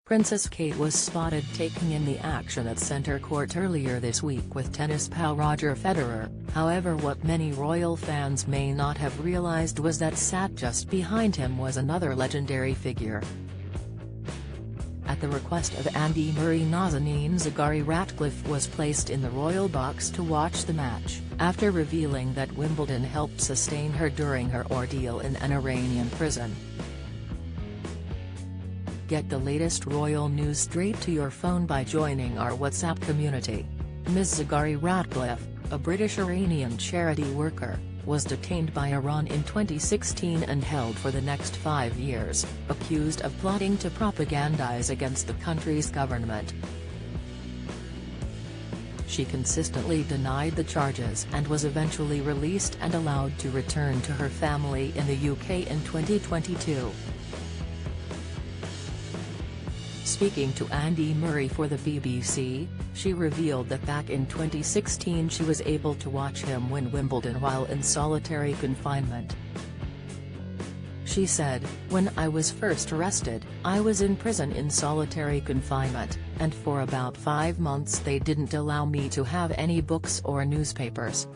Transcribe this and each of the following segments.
Princess Kate was spotted taking in the action at centre court earlier this week with tennis pal Roger Federer. However, what many royal fans may not have realised was that sat just behind him was another legendary figure. At the request of Andy Murray, Nazanin Zaghari Ratcliffe was placed in the royal box to watch the match, after revealing that Wimbledon helped sustain her during her ordeal in an Iranian prison. Get the latest royal news straight to your phone by joining our WhatsApp community. Ms. Zaghari Ratcliffe, a British Iranian charity worker, was detained by Iran in 2016 and held for the next 5 years, accused of plotting to propagandize against the country's government. She consistently denied the charges and was eventually released and allowed to return to her family in the UK in 2022. Speaking to Andy Murray for the BBC, she revealed that back in 2016 she was able to watch him win Wimbledon while in solitary confinement. She said, "When I was first arrested, I was in prison in solitary confinement, and for about 5 months they didn't allow me to have any books or newspapers."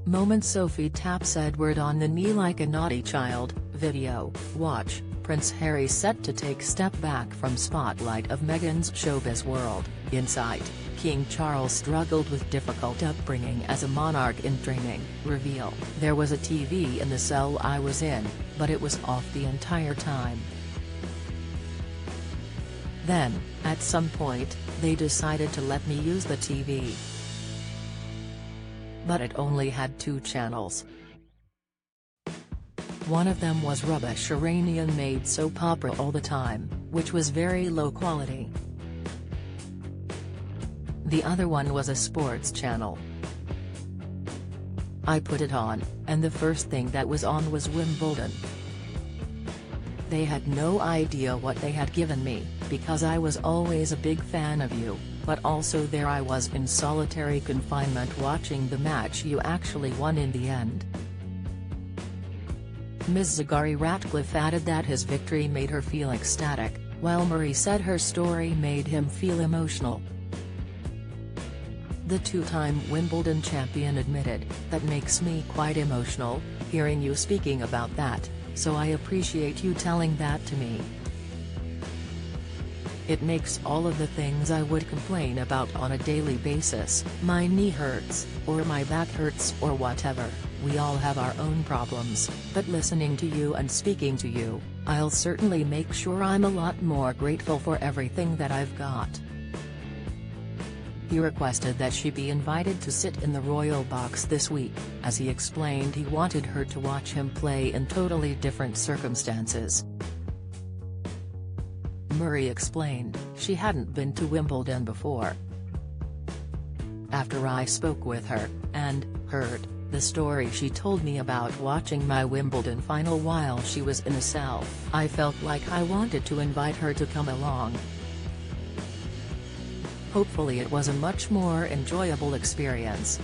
Moment Sophie taps Edward on the knee like a naughty child. Video, watch. Prince Harry set to take step back from spotlight of Meghan's showbiz world. Insight, King Charles struggled with difficult upbringing as a monarch in training. Reveal, there was a TV in the cell I was in, but it was off the entire time. Then, at some point, they decided to let me use the TV. But it only had 2 channels. One of them was rubbish Iranian-made soap opera all the time, which was very low quality. The other one was a sports channel. I put it on, and the first thing that was on was Wimbledon. They had no idea what they had given me, because I was always a big fan of you, but also there I was in solitary confinement watching the match you actually won in the end. Ms. Zaghari Ratcliffe added that his victory made her feel ecstatic, while Murray said her story made him feel emotional. The 2-time Wimbledon champion admitted, "That makes me quite emotional, hearing you speaking about that, so I appreciate you telling that to me. It makes all of the things I would complain about on a daily basis, my knee hurts, or my back hurts or whatever, we all have our own problems, but listening to you and speaking to you, I'll certainly make sure I'm a lot more grateful for everything that I've got." He requested that she be invited to sit in the royal box this week, as he explained he wanted her to watch him play in totally different circumstances. Murray explained, "She hadn't been to Wimbledon before. After I spoke with her, and heard the story she told me about watching my Wimbledon final while she was in a cell, I felt like I wanted to invite her to come along. Hopefully it was a much more enjoyable experience."